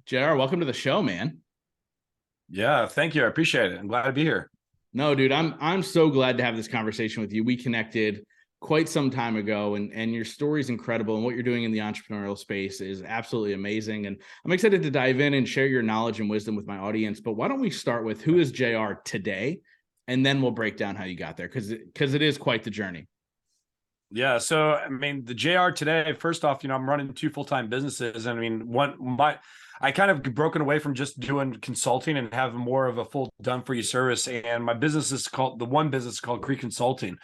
JR, welcome to the show, man. Yeah, thank you. I appreciate it. I'm glad to be here. No, dude, I'm so glad to have this conversation with you. We connected quite some time ago, and your story is incredible, and what you're doing in the entrepreneurial space is absolutely amazing. And I'm excited to dive in and share your knowledge and wisdom with my audience. But why don't we start with who is JR today, and then we'll break down how you got there, because it is quite the journey. Yeah, so I mean, the JR today, first off, I'm running two full-time businesses. And I mean, I kind of broken away from just doing consulting and have more of a full done for you service. And my business is called Creed Consulting.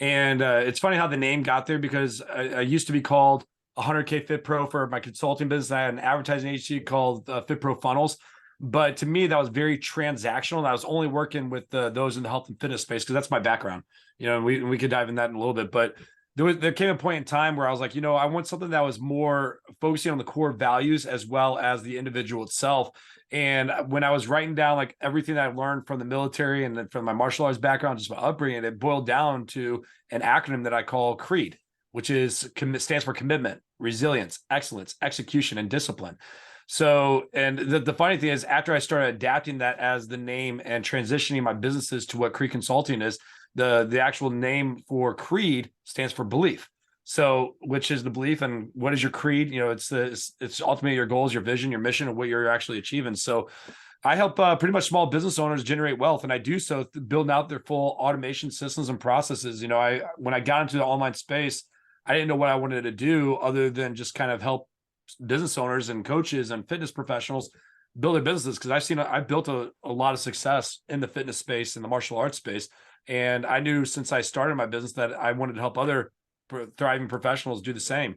And it's funny how the name got there because I used to be called 100K Fit Pro for my consulting business. I had an advertising agency called Fit Pro Funnels. But to me, that was very transactional. And I was only working with those in the health and fitness space because that's my background. We could dive in that in a little bit. But there came a point in time where I was like, I want something that was more focusing on the core values as well as the individual itself. And when I was writing down like everything that I learned from the military and then from my martial arts background, just my upbringing, it boiled down to an acronym that I call CREED, which stands for commitment, resilience, excellence, execution, and discipline. So, and the funny thing is, after I started adapting that as the name and transitioning my businesses to what Creed Consulting is, the actual name for Creed stands for belief. So, which is the belief, and what is your creed? It's ultimately your goals, your vision, your mission, and what you're actually achieving. So, I help pretty much small business owners generate wealth, and I do so building out their full automation systems and processes. When I got into the online space, I didn't know what I wanted to do other than just kind of help business owners and coaches and fitness professionals build their businesses, because I built a lot of success in the fitness space and the martial arts space. And I knew since I started my business that I wanted to help other thriving professionals do the same.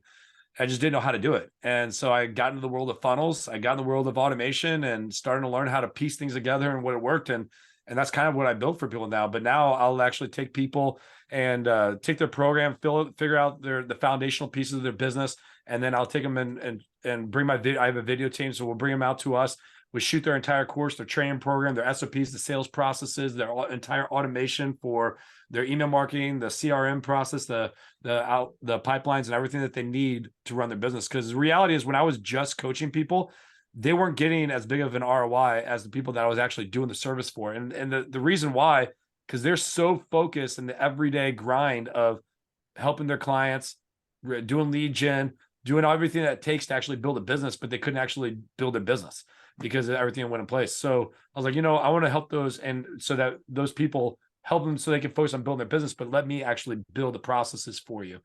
I just didn't know how to do it. And so I got into the world of funnels. I got in the world of automation and starting to learn how to piece things together and what it worked. And that's kind of what I built for people now. But now I'll actually take people and take their program, figure out the foundational pieces of their business. And then I'll take them and bring my video. I have a video team. So we'll bring them out to us. We shoot their entire course, their training program, their SOPs, the sales processes, their entire automation for their email marketing, the CRM process, the pipelines, and everything that they need to run their business. Because the reality is, when I was just coaching people, they weren't getting as big of an ROI as the people that I was actually doing the service for. And the reason why, because they're so focused in the everyday grind of helping their clients, doing lead gen, doing everything that it takes to actually build a business, but they couldn't actually build their business because everything went in place. So I was like, I want to help those, and so that those people help them so they can focus on building their business, but let me actually build the processes for you.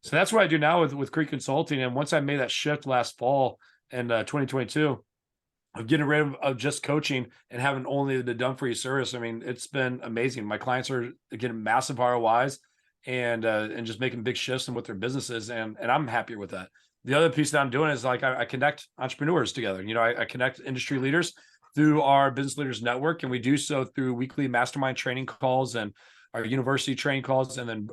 So that's what I do now with Creed Consulting. And once I made that shift last fall in 2022 of getting rid of just coaching and having only the done for you service, I mean, it's been amazing. My clients are getting massive ROIs and just making big shifts in what their business is. And I'm happier with that. The other piece that I'm doing is like I connect entrepreneurs together. I connect industry leaders through our Business Leaders Network, and we do so through weekly mastermind training calls and our university training calls, and then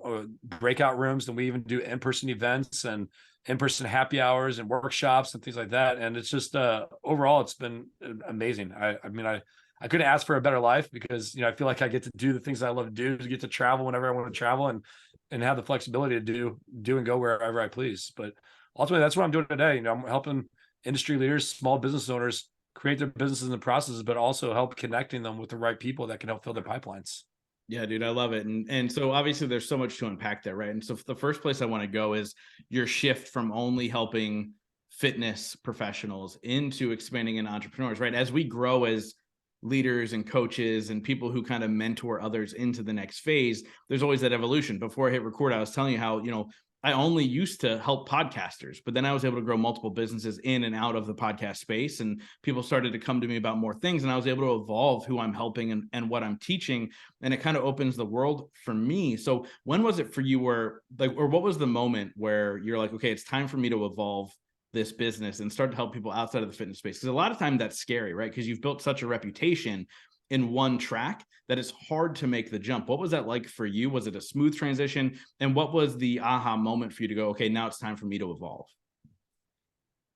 breakout rooms. And we even do in-person events and in-person happy hours and workshops and things like that. And it's just overall, it's been amazing. I mean, I couldn't ask for a better life because I feel like I get to do the things I love to do, to get to travel whenever I want to travel and have the flexibility to do and go wherever I please. But ultimately, that's what I'm doing today. I'm helping industry leaders, small business owners create their businesses and processes, but also help connecting them with the right people that can help fill their pipelines. Yeah, dude, I love it. And so obviously there's so much to unpack there, right? And so the first place I want to go is your shift from only helping fitness professionals into expanding in entrepreneurs, right? As we grow as leaders and coaches and people who kind of mentor others into the next phase, there's always that evolution. Before I hit record, I was telling you how, I only used to help podcasters, but then I was able to grow multiple businesses in and out of the podcast space. And people started to come to me about more things. And I was able to evolve who I'm helping and what I'm teaching. And it kind of opens the world for me. So when was it for you or what was the moment where you're like, okay, it's time for me to evolve this business and start to help people outside of the fitness space? Because a lot of times that's scary, right? Because you've built such a reputation in one track that it's hard to make the jump. What was that like for you? Was it a smooth transition? And what was the aha moment for you to go, okay, now it's time for me to evolve?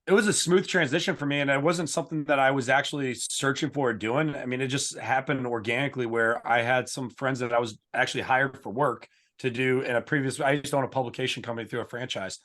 It was a smooth transition for me, and it wasn't something that I was actually searching for or doing. I mean, it just happened organically where I had some friends that I was actually hired for work to do in a previous, I used to own a publication company through a franchise.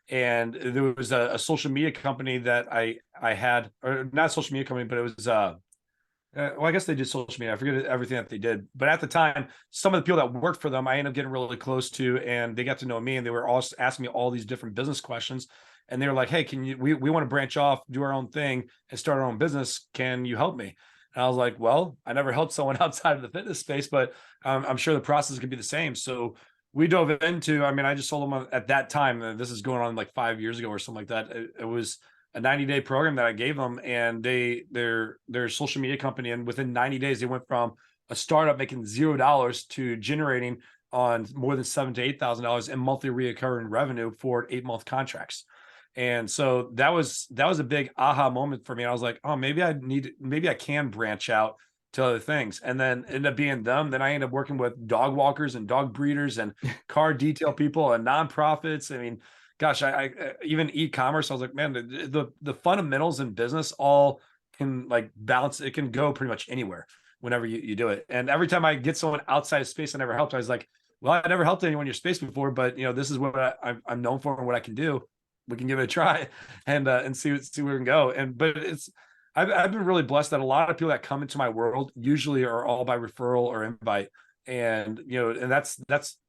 And there was a social media company that I had, or not a social media company, but it was well, I guess they did social media. I forget everything that they did, but at the time, some of the people that worked for them, I ended up getting really close to, and they got to know me, and they were also asking me all these different business questions. And they were like, "Hey, can you? We want to branch off, do our own thing, and start our own business. Can you help me?" And I was like, "Well, I never helped someone outside of the fitness space, but I'm sure the process could be the same." So we dove into. I mean, I just told them at that time. This is going on like 5 years ago or something like that. It was a 90-day program that I gave them, and their social media company, and within 90 days they went from a startup making $0 to generating on more than $7,000 to $8,000 in monthly recurring revenue for 8-month contracts. And so that was a big aha moment for me. I was like, oh, maybe I can branch out to other things. And then ended up being them. Then I ended up working with dog walkers and dog breeders and car detail people and nonprofits. I mean, gosh, I even e-commerce. I was like, man, the fundamentals in business all can like balance. It can go pretty much anywhere whenever you do it. And every time I get someone outside of space I never helped, I was like, well, I never helped anyone in your space before, but this is what I'm known for and what I can do. We can give it a try and see where we can go. But I've been really blessed that a lot of people that come into my world usually are all by referral or invite. And and that's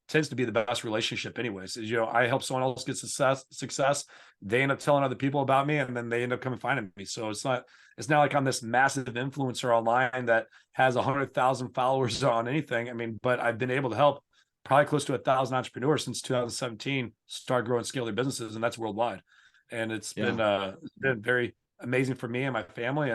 tends to be the best relationship anyways. Is I help someone else get success, they end up telling other people about me, and then they end up coming finding me. So it's not like I'm this massive influencer online that has 100,000 followers on anything. I mean, but I've been able to help probably close to 1,000 entrepreneurs since 2017 start, grow, and scale their businesses, and that's worldwide. And it's been very amazing for me and my family,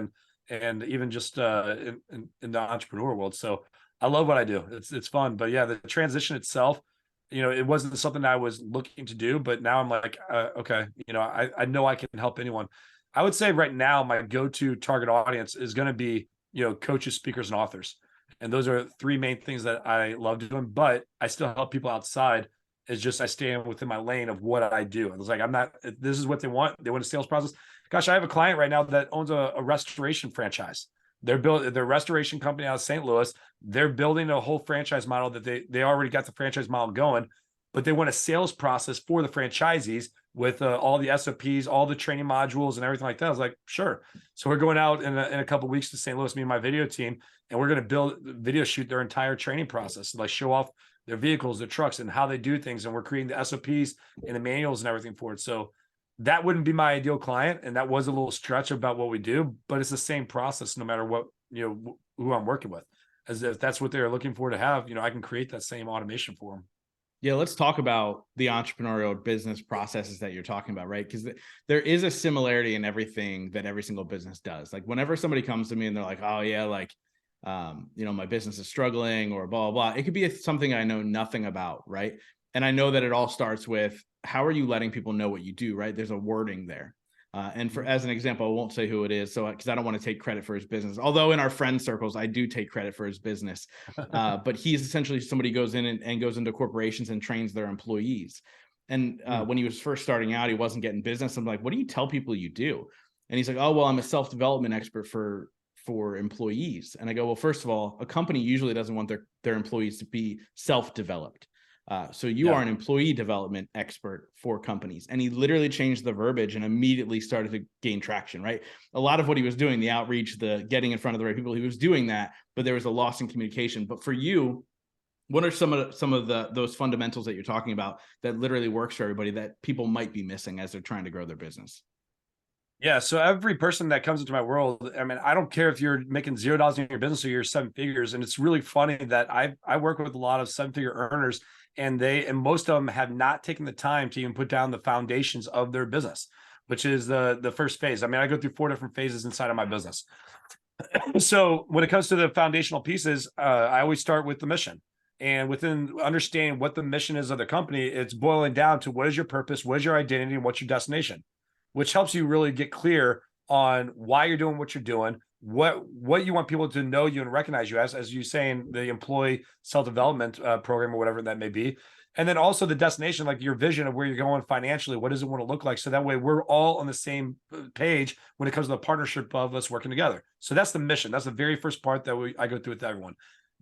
and even just in the entrepreneur world. So I love what I do. It's fun. But yeah, the transition itself, it wasn't something I was looking to do, but now I'm like, okay, I know I can help anyone. I would say right now my go-to target audience is going to be coaches, speakers, and authors. And those are 3 main things that I love doing, but I still help people outside. It's just I stay within my lane of what I do. It's like this is what they want. They want a sales process. Gosh, I have a client right now that owns a restoration franchise. They're building their restoration company out of St. Louis. They're building a whole franchise model that they already got the franchise model going, but they want a sales process for the franchisees with all the SOPs, all the training modules, and everything like that. I was like, sure. So we're going out in a couple of weeks to St. Louis, me and my video team, and we're going to video shoot their entire training process, like show off their vehicles, their trucks, and how they do things. And we're creating the SOPs and the manuals and everything for it. So that wouldn't be my ideal client, and that was a little stretch about what we do, but it's the same process no matter what who I'm working with. As if that's what they're looking for to have, I can create that same automation for them. Yeah, let's talk about the entrepreneurial business processes that you're talking about, right? Because there is a similarity in everything that every single business does. Like whenever somebody comes to me and they're like, oh yeah, like, my business is struggling or blah, blah, blah. It could be something I know nothing about, right? And I know that it all starts with, how are you letting people know what you do, right? There's a wording there. And as an example, I won't say who it is, so because I don't want to take credit for his business. Although in our friend circles, I do take credit for his business. But he's essentially somebody who goes in and goes into corporations and trains their employees. And when he was first starting out, he wasn't getting business. I'm like, what do you tell people you do? And he's like, oh, well, I'm a self-development expert for employees. And I go, well, first of all, a company usually doesn't want their employees to be self-developed. So you are an employee development expert for companies. And he literally changed the verbiage and immediately started to gain traction, right? A lot of what he was doing, the outreach, the getting in front of the right people, he was doing that, but there was a loss in communication. But for you, what are some of those fundamentals that you're talking about that literally works for everybody that people might be missing as they're trying to grow their business? Yeah. So every person that comes into my world, I mean, I don't care if you're making $0 in your business or you're 7 figures. And it's really funny that I work with a lot of 7-figure earners, and most of them have not taken the time to even put down the foundations of their business, which is the first phase. I mean, I go through 4 different phases inside of my business. So when it comes to the foundational pieces, I always start with the mission. And within understanding what the mission is of the company, it's boiling down to what is your purpose, what is your identity, and what's your destination, which helps you really get clear on why you're doing what you're doing, what you want people to know you and recognize you as you saying, the employee self-development program or whatever that may be. And then also the destination, like your vision of where you're going financially, what does it want to look like? So that way we're all on the same page when it comes to the partnership of us working together. So that's the mission. That's the very first part that I go through with everyone.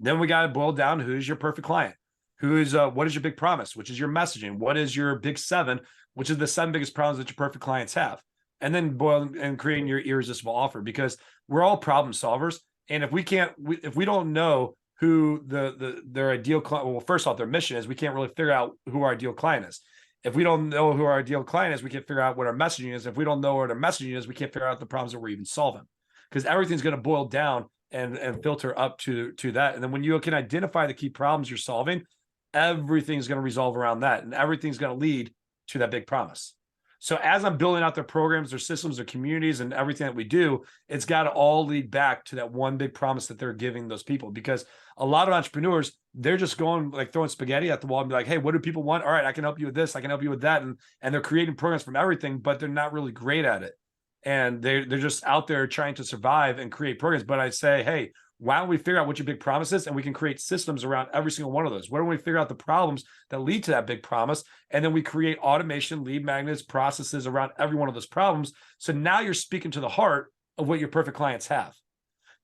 Then we got to boil down, who's your perfect client? what is your big promise, which is your messaging? What is your big 7, which is the 7 biggest problems that your perfect clients have? And then boil and creating your irresistible offer, because we're all problem solvers. And if we don't know who their ideal client, well, first off, their mission is, we can't really figure out who our ideal client is. If we don't know who our ideal client is, we can't figure out what our messaging is. If we don't know what our messaging is, we can't figure out the problems that we're even solving, because everything's going to boil down and filter up to that. And then when you can identify the key problems you're solving, everything's going to resolve around that, and everything's going to lead to that big promise. So as I'm building out their programs, their systems, their communities, and everything that we do, it's got to all lead back to that one big promise that they're giving those people. Because a lot of entrepreneurs, they're just going like throwing spaghetti at the wall and be like, hey, what do people want? All right, I can help you with this. I can help you with that. And they're creating programs from everything, but they're not really great at it. And they're just out there trying to survive and create programs. But I say, hey, why don't we figure out what your big promise is, and we can create systems around every single one of those? Why don't we figure out the problems that lead to that big promise, and then we create automation, lead magnets, processes around every one of those problems? So now you're speaking to the heart of what your perfect clients have.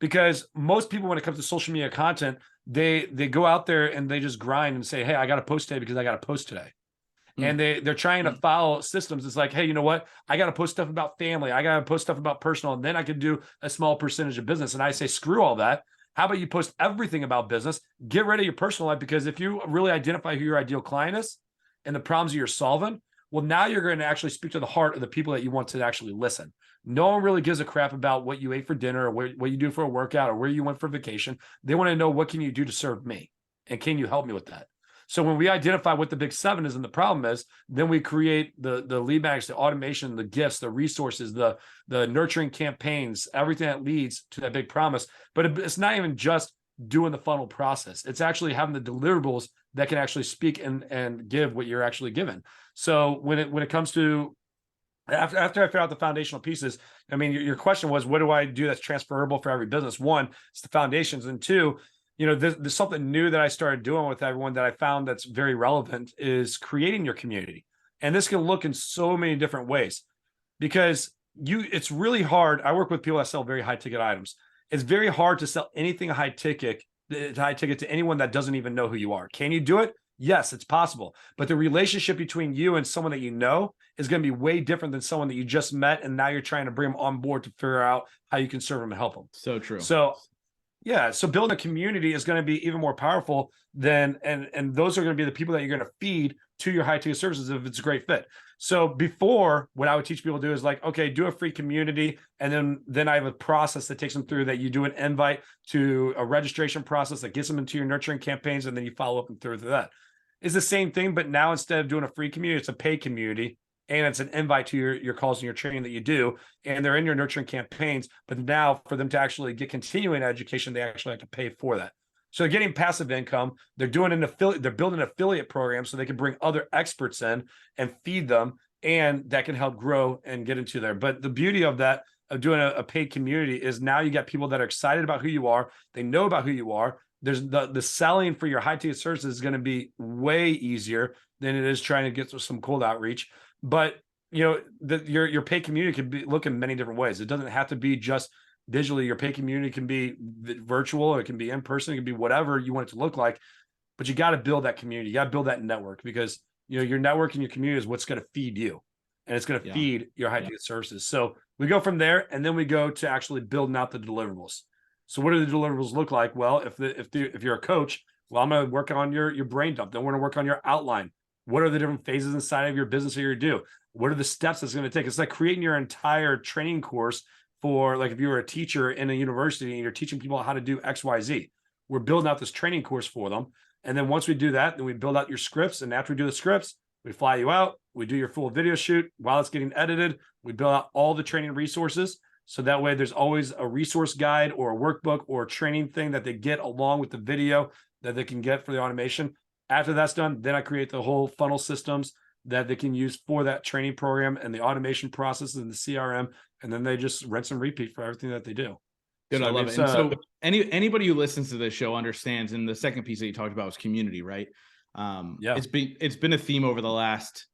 Because most people, when it comes to social media content, they go out there and they just grind and say, hey, I got to post today because I got to post today. And they're trying to follow systems. It's like, hey, you know what? I got to post stuff about family. I got to post stuff about personal, and then I can do a small percentage of business. And I say, screw all that. How about you post everything about business? Get rid of your personal life, because if you really identify who your ideal client is and the problems that you're solving, well, now you're going to actually speak to the heart of the people that you want to actually listen. No one really gives a crap about what you ate for dinner, or what you do for a workout, or where you went for vacation. They want to know, what can you do to serve me? And can you help me with that? So when we identify what the big 7 is and the problem is, then we create the lead magnets, the automation, the gifts, the resources, the nurturing campaigns, everything that leads to that big promise. But it's not even just doing the funnel process. It's actually having the deliverables that can actually speak and give what you're actually given. So when it comes to, after I figure out the foundational pieces, I mean, your question was, what do I do that's transferable for every business? 1, it's the foundations, and 2, there's something new that I started doing with everyone that I found that's very relevant, is creating your community. And this can look in so many different ways, because it's really hard. I work with people that sell very high ticket items. It's very hard to sell anything high ticket to anyone that doesn't even know who you are. Can you do it? Yes, it's possible. But the relationship between you and someone that you know is going to be way different than someone that you just met, and now you're trying to bring them on board to figure out how you can serve them and help them. So true. So building a community is going to be even more powerful than, and those are going to be the people that you're going to feed to your high ticket services if it's a great fit. So before, what I would teach people to do is like, okay, do a free community. And then I have a process that takes them through that. You do an invite to a registration process that gets them into your nurturing campaigns. And then you follow up and through that. It's the same thing, but now instead of doing a free community, it's a paid community. And it's an invite to your calls and your training that you do, and they're in your nurturing campaigns. But now, for them to actually get continuing education, they actually have to pay for that. So they're getting passive income. They're doing an affiliate. They're building an affiliate program so they can bring other experts in and feed them, and that can help grow and get into there. But the beauty of that, of doing a paid community, is now you got people that are excited about who you are. They know about who you are. There's the selling for your high ticket services is going to be way easier than it is trying to get some cold outreach. But your paid community can look in many different ways. It doesn't have to be just digitally. Your paid community can be virtual, or it can be in person. It can be whatever you want it to look like. But you got to build that community. You got to build that network, because your network and your community is what's going to feed you, and it's going to feed your high ticket services. So we go from there, and then we go to actually building out the deliverables. So what do the deliverables look like? Well, if you're a coach, well, I'm going to work on your brain dump. Then we're going to work on your outline. What are the different phases inside of your business that you're do? What are the steps it's going to take? It's like creating your entire training course for, like, if you were a teacher in a university and you're teaching people how to do X, Y, Z. We're building out this training course for them. And then once we do that, then we build out your scripts. And after we do the scripts, we fly you out. We do your full video shoot. While it's getting edited, we build out all the training resources. So that way there's always a resource guide or a workbook or a training thing that they get along with the video that they can get for the automation. After that's done, then I create the whole funnel systems that they can use for that training program and the automation process and the CRM. And then they just rinse and repeat for everything that they do. Good, I love it. And so anybody who listens to this show understands, and the second piece that you talked about was community, right? It's been a theme over the last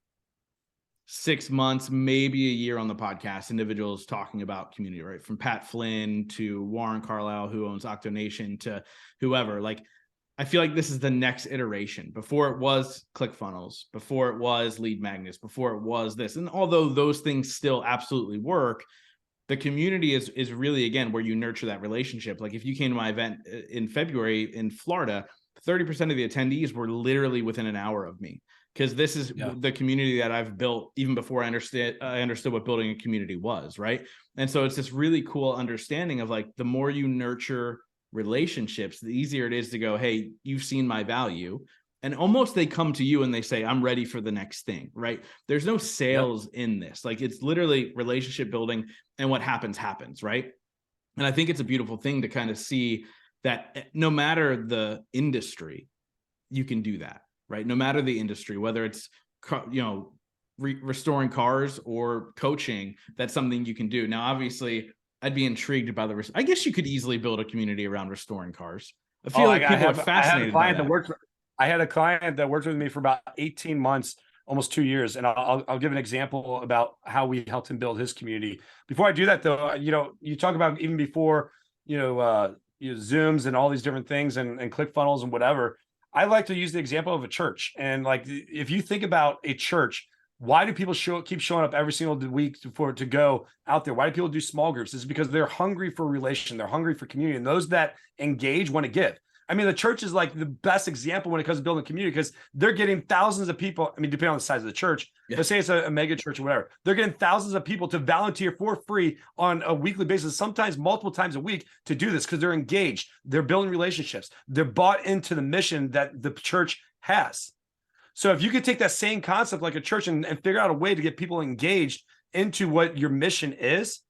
6 months, maybe a year on the podcast, individuals talking about community, right? From Pat Flynn to Warren Carlisle, who owns Octonation, to whoever. Like, I feel like this is the next iteration. Before it was ClickFunnels, before it was lead magnets, before it was this. And although those things still absolutely work, the community is really, again, where you nurture that relationship. Like if you came to my event in February in Florida, 30% of the attendees were literally within an hour of me, because this is the community that I've built even before I understood what building a community was, right? And so it's this really cool understanding of like, the more you nurture relationships, the easier it is to go, hey, you've seen my value. And almost they come to you and they say, I'm ready for the next thing, right? There's no sales in this. Like it's literally relationship building, and what happens, right? And I think it's a beautiful thing to kind of see that no matter the industry, you can do that, right? No matter the industry, whether it's, restoring cars or coaching, that's something you can do. Now, obviously, I'd be intrigued by I guess you could easily build a community around restoring cars. I feel like people are fascinated by that. I had a client that worked with me for about 18 months, almost 2 years. And I'll give an example about how we helped him build his community. Before I do that though, you talk about even before, Zooms and all these different things and ClickFunnels and whatever. I like to use the example of a church. And like, if you think about a church, why do people keep showing up every single week to go out there? Why do people do small groups? It's because they're hungry for relation. They're hungry for community. And those that engage want to give. I mean, the church is like the best example when it comes to building community, because they're getting thousands of people. I mean, depending on the size of the church, let's say it's a mega church or whatever. They're getting thousands of people to volunteer for free on a weekly basis, sometimes multiple times a week, to do this because they're engaged. They're building relationships. They're bought into the mission that the church has. So if you could take that same concept like a church and figure out a way to get people engaged into what your mission is,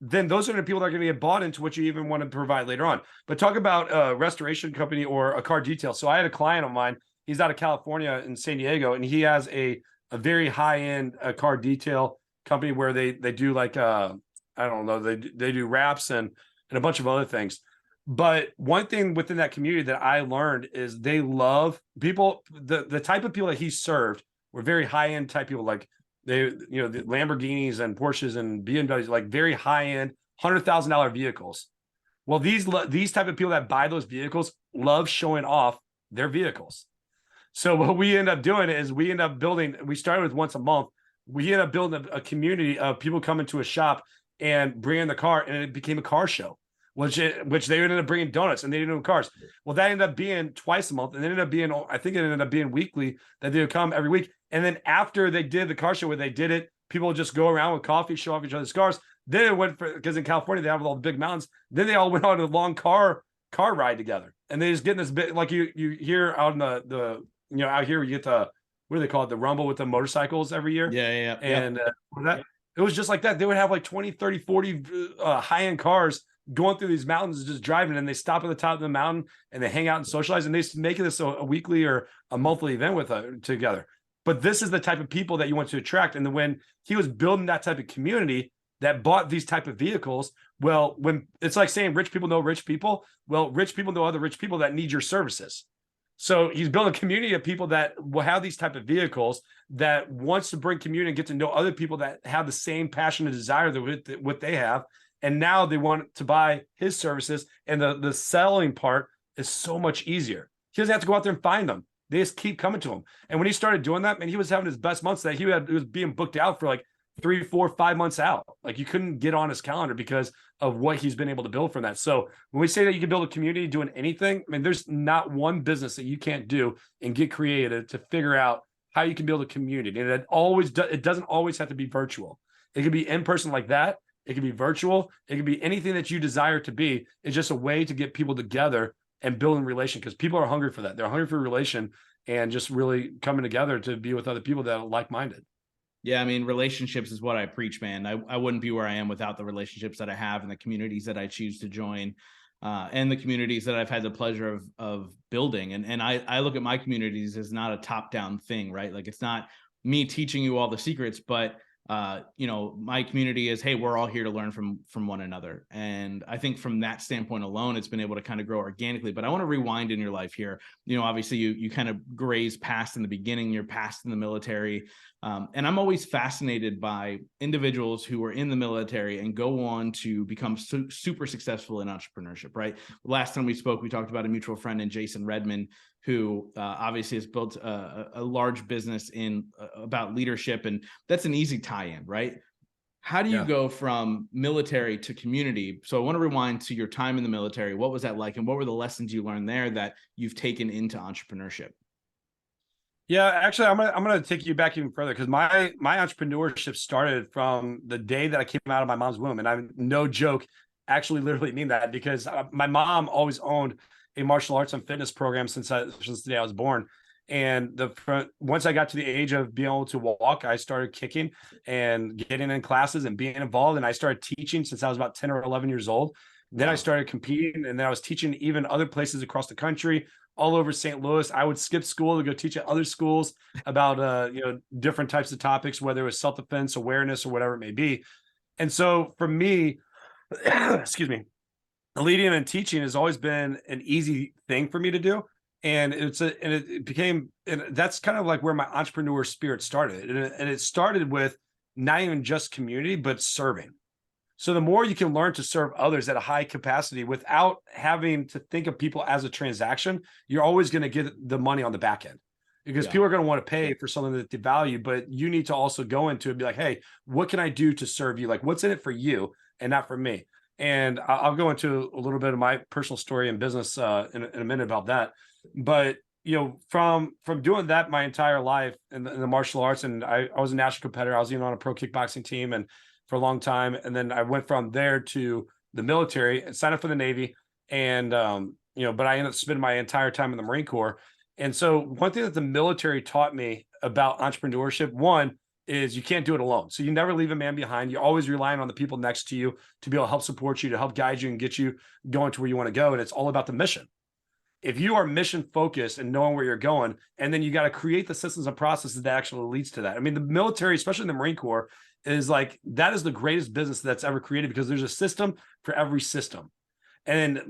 then those are the people that are going to get bought into what you even want to provide later on. But talk about a restoration company or a car detail. So I had a client of mine, he's out of California in San Diego, and he has a very high-end car detail company where they do like, I don't know, they do wraps and a bunch of other things. But one thing within that community that I learned is they love people, the type of people that he served were very high-end type people, like the Lamborghinis and Porsches and BMWs, like very high-end $100,000 vehicles. Well, these type of people that buy those vehicles love showing off their vehicles. So what we end up doing is we started with once a month. We end up building a community of people coming to a shop and bringing the car, and it became a car show, which they ended up bringing donuts and they didn't do cars. Well, that ended up being twice a month, and it ended up being, I think it ended up being weekly, that they would come every week. And then after they did the car show where they did it, people would just go around with coffee, show off each other's cars. Then it went because in California they have all the big mountains. Then they all went on a long car ride together, and they just get in this bit like you hear out in the out here you get the, what do they call it, the rumble with the motorcycles every year. Yeah. And it was just like that. They would have like 20, 30, 40 high-end cars going through these mountains, just driving, and they stop at the top of the mountain and they hang out and socialize, and they make this a weekly or a monthly event with together. But this is the type of people that you want to attract. And then when he was building that type of community that bought these type of vehicles, well, when it's like saying rich people know rich people, well, rich people know other rich people that need your services. So he's building a community of people that will have these type of vehicles, that wants to bring community and get to know other people that have the same passion and desire that what they have. And now they want to buy his services. And the selling part is so much easier. He doesn't have to go out there and find them. They just keep coming to him. And when he started doing that, man, he was having his best months that he was being booked out for like 3, 4, 5 months out. Like you couldn't get on his calendar because of what he's been able to build from that. So when we say that you can build a community doing anything, I mean, there's not one business that you can't do and get creative to figure out how you can build a community. And it doesn't always have to be virtual. It could be in person like that. It could be virtual. It could be anything that you desire to be. It's just a way to get people together and building relation, because people are hungry for that. They're hungry for relation and just really coming together to be with other people that are like-minded. Yeah, I mean, relationships is what I preach, man. I wouldn't be where I am without the relationships that I have and the communities that I choose to join, and the communities that I've had the pleasure of building. And I look at my communities as not a top-down thing, right? Like it's not me teaching you all the secrets, but my community is, hey, we're all here to learn from one another. And I think from that standpoint alone, it's been able to kind of grow organically. But I want to rewind in your life here. Obviously you kind of graze past in the beginning, you're past in the military. And I'm always fascinated by individuals who are in the military and go on to become super successful in entrepreneurship, right? Last time we spoke, we talked about a mutual friend in Jason Redman, who obviously has built a large business in about leadership. And that's an easy tie-in, right? How do you go from military to community? So I want to rewind to your time in the military. What was that like? And what were the lessons you learned there that you've taken into entrepreneurship? Yeah, actually, I'm gonna take you back even further, because my entrepreneurship started from the day that I came out of my mom's womb, and I'm no joke, actually literally mean that, because my mom always owned a martial arts and fitness program since the day I was born. And once I got to the age of being able to walk, I started kicking and getting in classes and being involved. And I started teaching since I was about 10 or 11 years old. Then I started competing, and then I was teaching even other places across the country, all over St. Louis. I would skip school to go teach at other schools about different types of topics, whether it was self-defense, awareness, or whatever it may be. And so for me, excuse me, leading and teaching has always been an easy thing for me to do. And that's kind of like where my entrepreneur spirit started. And it started with not even just community, but serving. So the more you can learn to serve others at a high capacity without having to think of people as a transaction, you're always going to get the money on the back end, because people are going to want to pay for something that they value. But you need to also go into it and be like, hey, what can I do to serve you? Like, what's in it for you and not for me? And I'll go into a little bit of my personal story and business in a minute about that. But from doing that my entire life in the martial arts, and I was a national competitor. I was even on a pro kickboxing team and for a long time. And then I went from there to the military and signed up for the Navy. And, but I ended up spending my entire time in the Marine Corps. And so one thing that the military taught me about entrepreneurship, one, is you can't do it alone. So you never leave a man behind. You're always relying on the people next to you to be able to help support you, to help guide you and get you going to where you want to go. And it's all about the mission. If you are mission focused and knowing where you're going, and then you got to create the systems and processes that actually leads to that. I mean, the military, especially the Marine Corps, is like, that is the greatest business that's ever created, because there's a system for every system. And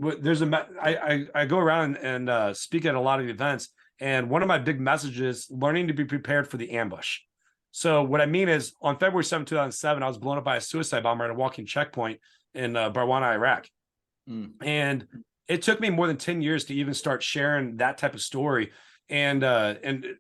I go around and speak at a lot of events. And one of my big messages, learning to be prepared for the ambush. So what I mean is, on February 7, 2007, I was blown up by a suicide bomber at a walking checkpoint in Barwana, Iraq. And it took me more than 10 years to even start sharing that type of story. And in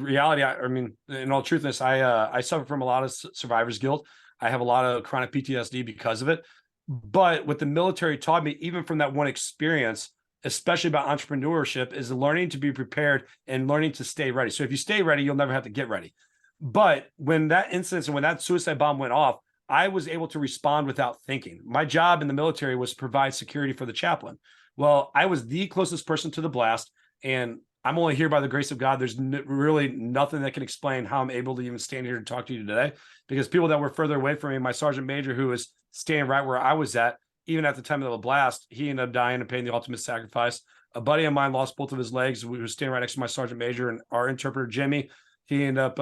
reality, I mean, in all truthness, I suffer from a lot of survivor's guilt. I have a lot of chronic PTSD because of it. But what the military taught me, even from that one experience, especially about entrepreneurship, is learning to be prepared and learning to stay ready. So if you stay ready, you'll never have to get ready. But when that incident and when that suicide bomb went off, I was able to respond without thinking. My job in the military was to provide security for the chaplain. Well, I was the closest person to the blast, and I'm only here by the grace of God. There's really nothing that can explain how I'm able to even stand here and talk to you today, because people that were further away from me, my sergeant major, who was standing right where I was at, even at the time of the blast, he ended up dying and paying the ultimate sacrifice. A buddy of mine lost both of his legs. We were standing right next to my sergeant major, and our interpreter, Jimmy, he ended up,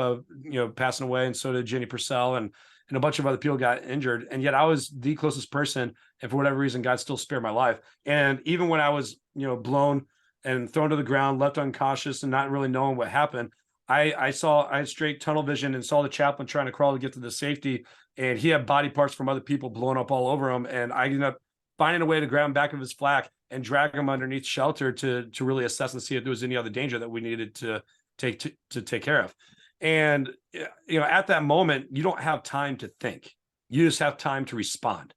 passing away. And so did Jenny Purcell, and a bunch of other people got injured. And yet I was the closest person. And for whatever reason, God still spared my life. And even when I was, blown and thrown to the ground, left unconscious and not really knowing what happened, I had straight tunnel vision and saw the chaplain trying to crawl to get to the safety. And he had body parts from other people blown up all over him. And I ended up finding a way to grab him back of his flak and drag him underneath shelter to really assess and see if there was any other danger that we needed to take care of. And, at that moment, you don't have time to think. You just have time to respond.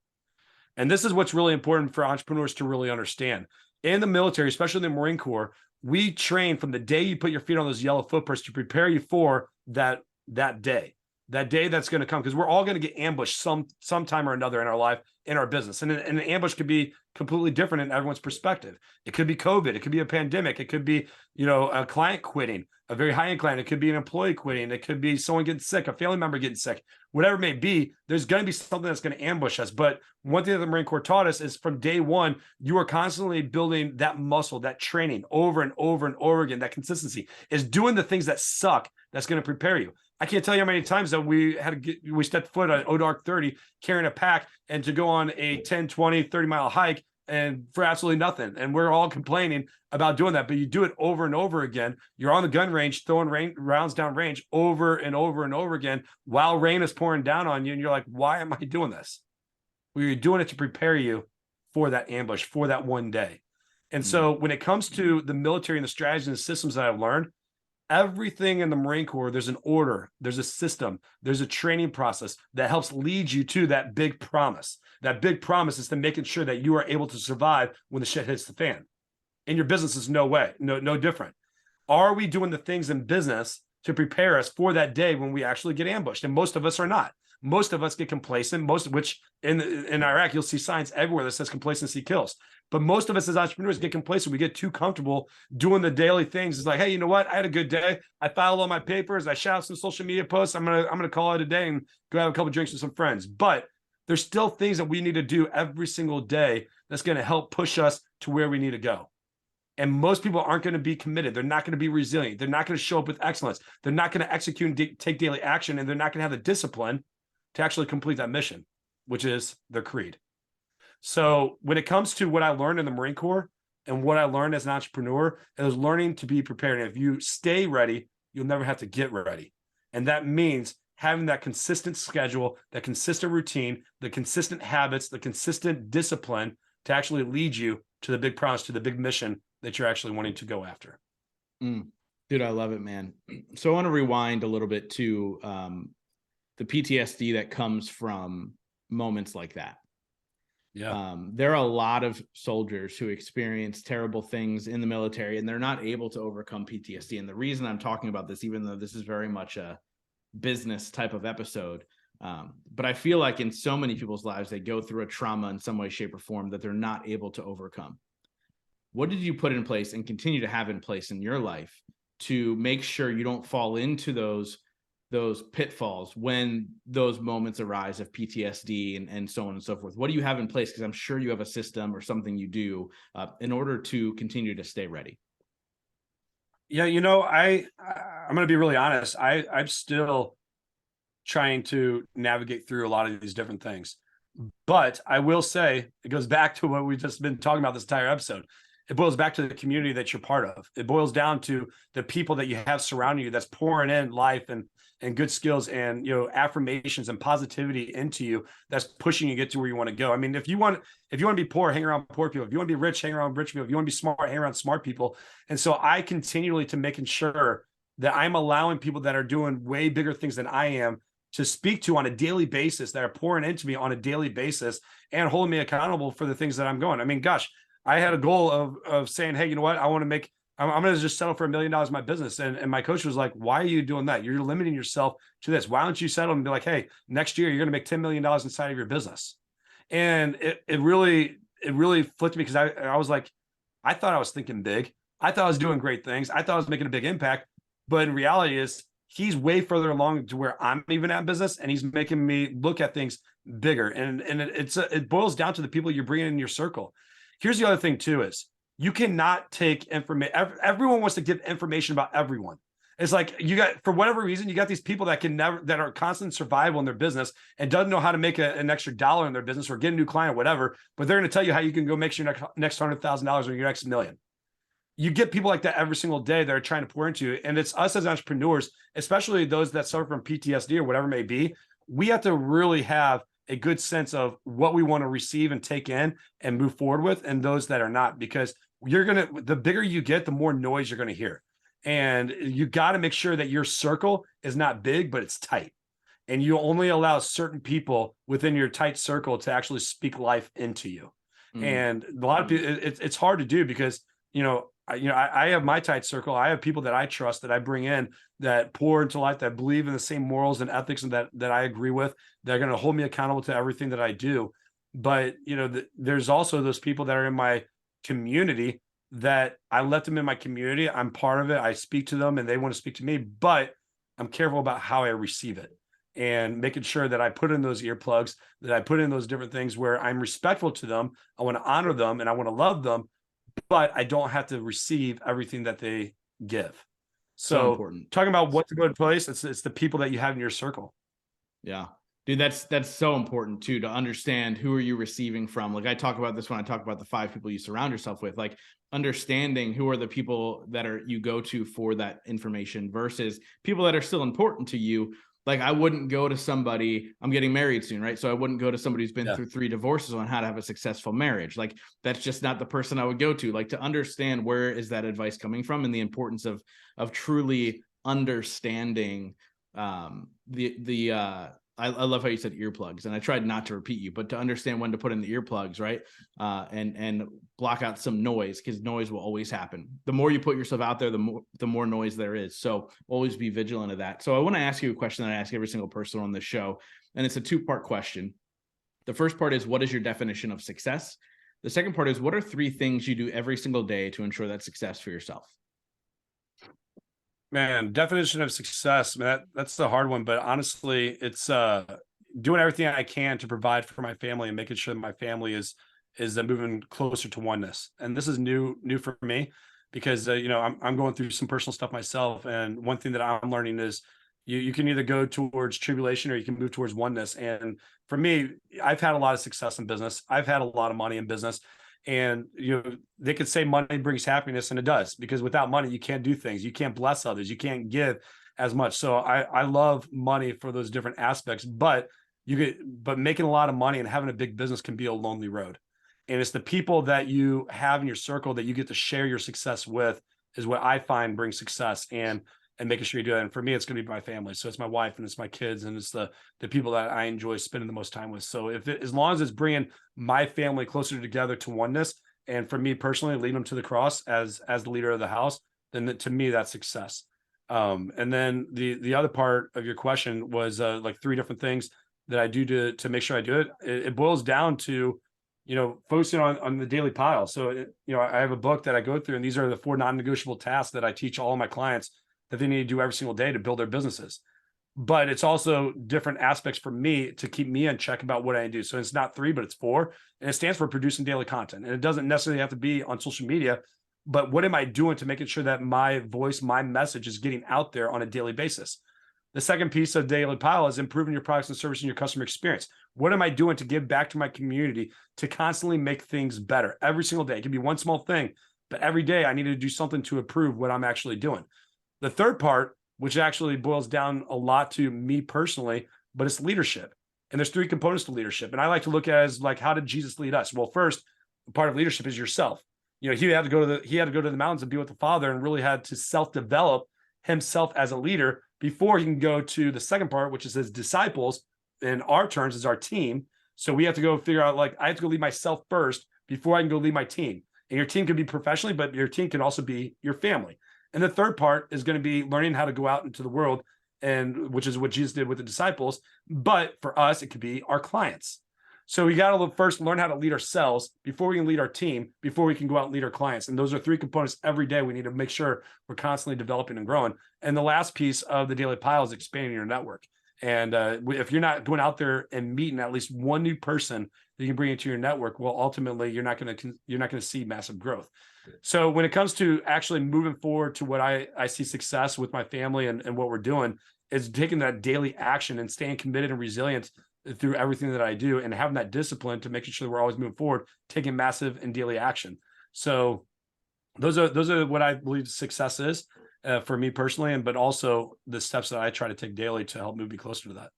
And this is what's really important for entrepreneurs to really understand. In the military, especially in the Marine Corps, we train from the day you put your feet on those yellow footprints to prepare you for that day that's going to come, because we're all going to get ambushed sometime or another in our life, in our business. And an ambush could be completely different in everyone's perspective. It could be COVID. It could be a pandemic. It could be, a client quitting, a very high-end client. It could be an employee quitting. It could be someone getting sick, a family member getting sick, whatever it may be. There's going to be something that's going to ambush us. But one thing that the Marine Corps taught us is, from day one, you are constantly building that muscle, that training over and over and over again. That consistency is doing the things that suck. That's going to prepare you. I can't tell you how many times that we stepped foot on Odark 30 carrying a pack, and to go on a 10, 20, 30 mile hike and for absolutely nothing. And we're all complaining about doing that, but you do it over and over again. You're on the gun range, throwing rounds down range over and over and over again while rain is pouring down on you. And you're like, why am I doing this? Well, you're doing it to prepare you for that ambush, for that one day. And so when it comes to the military and the strategies and the systems that I've learned, everything in the Marine Corps, there's an order, there's a system, there's a training process that helps lead you to that big promise. That big promise is to making sure that you are able to survive when the shit hits the fan. In your business is no different. Are we doing the things in business to prepare us for that day when we actually get ambushed? And most of us are not. Most of us get complacent, most of which in Iraq, you'll see signs everywhere that says complacency kills. But most of us as entrepreneurs get complacent. We get too comfortable doing the daily things. It's like, hey, you know what? I had a good day. I filed all my papers. I shot out some social media posts. I'm gonna call it a day and go have a couple drinks with some friends. But there's still things that we need to do every single day that's going to help push us to where we need to go. And most people aren't going to be committed. They're not going to be resilient. They're not going to show up with excellence. They're not going to execute and take daily action, and they're not going to have the discipline to actually complete that mission, which is their creed. So when it comes to what I learned in the Marine Corps and what I learned as an entrepreneur, it was learning to be prepared. And if you stay ready, you'll never have to get ready. And that means having that consistent schedule, that consistent routine, the consistent habits, the consistent discipline to actually lead you to the big promise, to the big mission that you're actually wanting to go after. Dude, I love it, man. So I want to rewind a little bit to the PTSD that comes from moments like that. Yeah. There are a lot of soldiers who experience terrible things in the military and they're not able to overcome PTSD. And the reason I'm talking about this, even though this is very much a business type of episode, but I feel like in so many people's lives, they go through a trauma in some way, shape, or form that they're not able to overcome. What did you put in place and continue to have in place in your life to make sure you don't fall into those pitfalls when those moments arise of PTSD and so on and so forth? What do you have in place? Because I'm sure you have a system or something you do in order to continue to stay ready. Yeah, you know, I'm going to be really honest. I'm still trying to navigate through a lot of these different things. But I will say, it goes back to what we've just been talking about this entire episode. It boils back to the community that you're part of. It boils down to the people that you have surrounding you that's pouring in life and good skills and, you know, affirmations and positivity into you that's pushing you to get to where you want to go. I mean, if you want to be poor, hang around poor people. If you want to be rich, hang around rich people. If you want to be smart, hang around smart people. And so I continually to making sure that I'm allowing people that are doing way bigger things than I am to speak to on a daily basis, that are pouring into me on a daily basis and holding me accountable for the things that I'm going. I mean, gosh, I had a goal of saying, hey, you know what? I'm going to just settle for $1 million in my business. And my coach was like, why are you doing that? You're limiting yourself to this. Why don't you settle and be like, hey, next year, you're going to make $10 million inside of your business. And it really flipped me because I was like, I thought I was thinking big. I thought I was doing great things. I thought I was making a big impact. But in reality is he's way further along to where I'm even at business. And he's making me look at things bigger. And it boils down to the people you're bringing in your circle. Here's the other thing too, is you cannot take information. Everyone wants to give information about everyone. It's like you got, for whatever reason, you got these people that that are constant survival in their business and doesn't know how to make an extra dollar in their business or get a new client or whatever, but they're going to tell you how you can go make your next $100,000 or your next $1 million. You get people like that every single day that are trying to pour into you. And it's us as entrepreneurs, especially those that suffer from PTSD or whatever it may be. We have to really have a good sense of what we want to receive and take in and move forward with, and those that are not, because the bigger you get, the more noise you're going to hear. And you got to make sure that your circle is not big, but it's tight. And you only allow certain people within your tight circle to actually speak life into you. And a lot of people, it's hard to do because, I have my tight circle. I have people that I trust, that I bring in, that pour into life, that believe in the same morals and ethics and that I agree with. They're going to hold me accountable to everything that I do. But, there's also those people that are in my community that I let them in my community. I'm part of it. I speak to them and they want to speak to me, but I'm careful about how I receive it and making sure that I put in those earplugs, that I put in those different things where I'm respectful to them. I want to honor them and I want to love them, but I don't have to receive everything that they give. So important. Talking about what to go to place, it's the people that you have in your circle. Yeah. Dude, that's so important too, to understand who are you receiving from. Like I talk about this when I talk about the 5 people you surround yourself with, like understanding who are the people that are you go to for that information versus people that are still important to you. Like I wouldn't go to somebody, I'm getting married soon, right? So I wouldn't go to somebody who's been through 3 divorces on how to have a successful marriage. Like that's just not the person I would go to. Like to understand where is that advice coming from and the importance of truly understanding I love how you said earplugs, and I tried not to repeat you, but to understand when to put in the earplugs, right? And block out some noise, because noise will always happen. The more you put yourself out there, the more noise there is. So always be vigilant of that. So I want to ask you a question that I ask every single person on this show, and it's a 2-part question. The first part is, what is your definition of success? The second part is, what are 3 things you do every single day to ensure that success for yourself? Man, definition of success, man, that's the hard one. But honestly, it's doing everything I can to provide for my family and making sure that my family is moving closer to oneness. And this is new for me because I'm going through some personal stuff myself. And one thing that I'm learning is you can either go towards tribulation or you can move towards oneness. And for me, I've had a lot of success in business. I've had a lot of money in business. And they could say money brings happiness, and it does, because without money you can't do things, you can't bless others, you can't give as much. So I love money for those different aspects, but making a lot of money and having a big business can be a lonely road. And it's the people that you have in your circle that you get to share your success with is what I find brings success, and making sure you do that. And for me, it's going to be my family. So it's my wife and it's my kids and it's the people that I enjoy spending the most time with. So as long as it's bringing my family closer together to oneness, and for me personally, leading them to the cross as the leader of the house, then to me, that's success. And then the other part of your question was like 3 different things that I do to make sure I do it. It boils down to, focusing on the daily pile. So, I have a book that I go through, and these are the 4 non-negotiable tasks that I teach all of my clients that they need to do every single day to build their businesses. But it's also different aspects for me to keep me in check about what I do. So it's not 3, but it's 4. And it stands for producing daily content. And it doesn't necessarily have to be on social media, but what am I doing to making sure that my voice, my message is getting out there on a daily basis? The second piece of daily pile is improving your products and services and your customer experience. What am I doing to give back to my community to constantly make things better every single day? It can be one small thing, but every day I need to do something to improve what I'm actually doing. The third part, which actually boils down a lot to me personally, but it's leadership. And there's 3 components to leadership. And I like to look at it as like, how did Jesus lead us? Well, first, part of leadership is yourself. He had to go to the mountains and be with the Father, and really had to self-develop himself as a leader before he can go to the second part, which is his disciples, in our terms is our team. So we have to go figure out, like, I have to go lead myself first before I can go lead my team. And your team could be professionally, but your team can also be your family. And the third part is going to be learning how to go out into the world, and which is what Jesus did with the disciples. But for us, it could be our clients. So we got to first learn how to lead ourselves before we can lead our team, before we can go out and lead our clients. And those are 3 components every day. We need to make sure we're constantly developing and growing. And the last piece of the daily pile is expanding your network. And if you're not going out there and meeting at least one new person that you can bring into your network, well, ultimately you're not going to see massive growth. So when it comes to actually moving forward to what I see success with my family and what we're doing, is taking that daily action and staying committed and resilient through everything that I do, and having that discipline to making sure that we're always moving forward, taking massive and daily action. So those are what I believe success is for me personally, but also the steps that I try to take daily to help move me closer to that.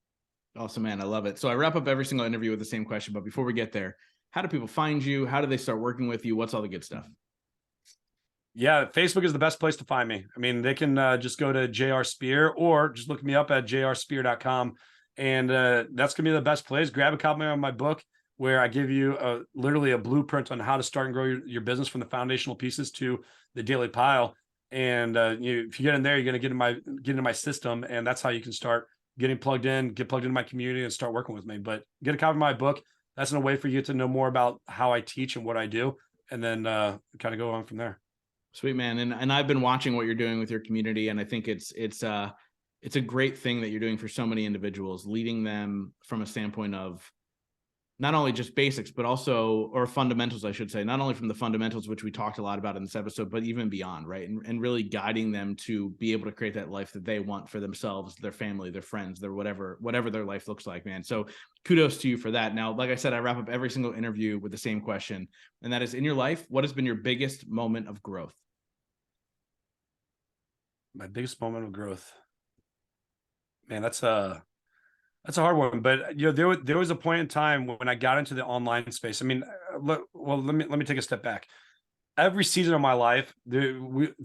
Awesome, man. I love it. So I wrap up every single interview with the same question, but before we get there, how do people find you? How do they start working with you? What's all the good stuff? Yeah, Facebook is the best place to find me. I mean, they can just go to JR Spear, or just look me up at jrspear.com. And that's going to be the best place. Grab a copy of my book, where I give you literally a blueprint on how to start and grow your business from the foundational pieces to the daily pile. And if you get in there, you're going to get into my system. And that's how you can start get plugged into my community and start working with me. But get a copy of my book. That's a way for you to know more about how I teach and what I do. And then kind of go on from there. Sweet, man. And I've been watching what you're doing with your community, and I think it's a great thing that you're doing for so many individuals, leading them from a standpoint of not only just basics, but also, or fundamentals, I should say, not only from the fundamentals, which we talked a lot about in this episode, but even beyond, right? And really guiding them to be able to create that life that they want for themselves, their family, their friends, their whatever their life looks like, man. So kudos to you for that. Now, like I said, I wrap up every single interview with the same question, and that is, in your life, what has been your biggest moment of growth? My biggest moment of growth, man, that's a hard one. But there was a point in time when I got into the online space. I mean, let me take a step back. Every season of my life,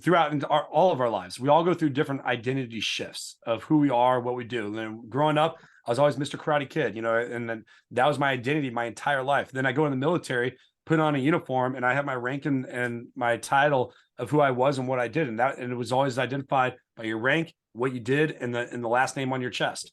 throughout all of our lives, we all go through different identity shifts of who we are, what we do. And growing up, I was always Mr. Karate Kid, and then that was my identity my entire life. Then I go in the military, put on a uniform, and I have my rank and my title of who I was and what I did. And it was always identified by your rank, what you did, and the last name on your chest.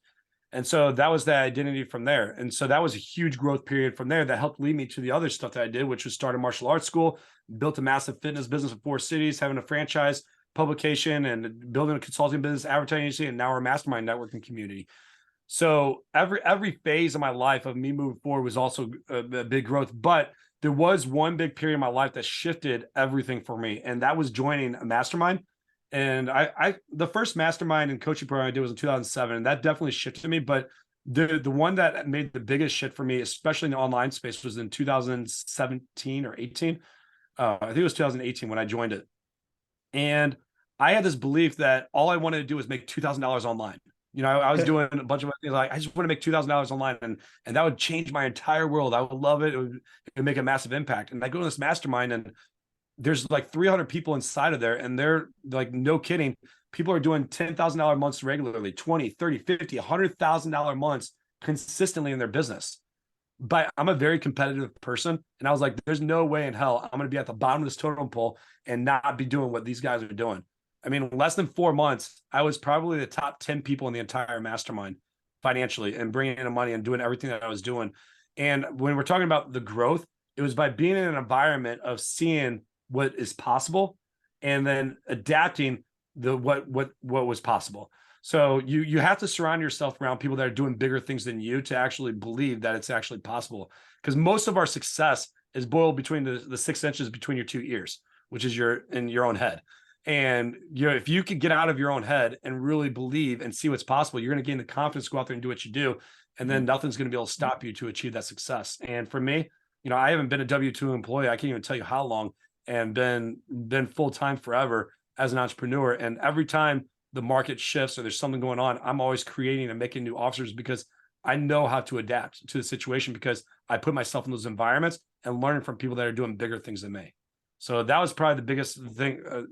And so that was the identity from there. And so that was a huge growth period from there that helped lead me to the other stuff that I did, which was start a martial arts school, built a massive fitness business in 4 cities, having a franchise publication and building a consulting business, advertising agency, and now our mastermind networking community. So every phase of my life of me moving forward was also a big growth. But there was one big period in my life that shifted everything for me. And that was joining a mastermind. And the first mastermind and coaching program I did was in 2007, and that definitely shifted me. But the one that made the biggest shift for me, especially in the online space, was in 2017 or 18. I think it was 2018 when I joined it. And I had this belief that all I wanted to do was make $2,000 online. I was doing a bunch of things like, I just want to make $2,000 online, and that would change my entire world. I would love it. It would make a massive impact. And I go to this mastermind, and there's like 300 people inside of there, and they're like, no kidding, people are doing $10,000 months regularly, 20, 30, 50, $100,000 months consistently in their business. But I'm a very competitive person, and I was like, there's no way in hell I'm going to be at the bottom of this totem pole and not be doing what these guys are doing. I mean, less than 4 months, I was probably the top 10 people in the entire mastermind financially and bringing in the money and doing everything that I was doing. And when we're talking about the growth, it was by being in an environment of seeing what is possible and then adapting what was possible. So you have to surround yourself around people that are doing bigger things than you to actually believe that it's actually possible. Because most of our success is boiled between the 6 inches between your 2 ears, which is in your own head. And if you could get out of your own head and really believe and see what's possible, you're going to gain the confidence to go out there and do what you do. And then nothing's going to be able to stop you to achieve that success. And for me, I haven't been a W-2 employee. I can't even tell you how long, and been full-time forever as an entrepreneur. And every time the market shifts or there's something going on, I'm always creating and making new offers because I know how to adapt to the situation, because I put myself in those environments and learning from people that are doing bigger things than me. So that was probably the biggest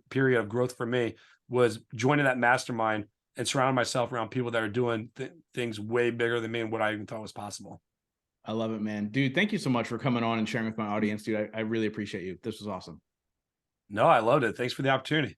period of growth for me, was joining that mastermind and surrounding myself around people that are doing things way bigger than me and what I even thought was possible. I love it, man. Dude, thank you so much for coming on and sharing with my audience, dude. I really appreciate you. This was awesome. No, I loved it. Thanks for the opportunity.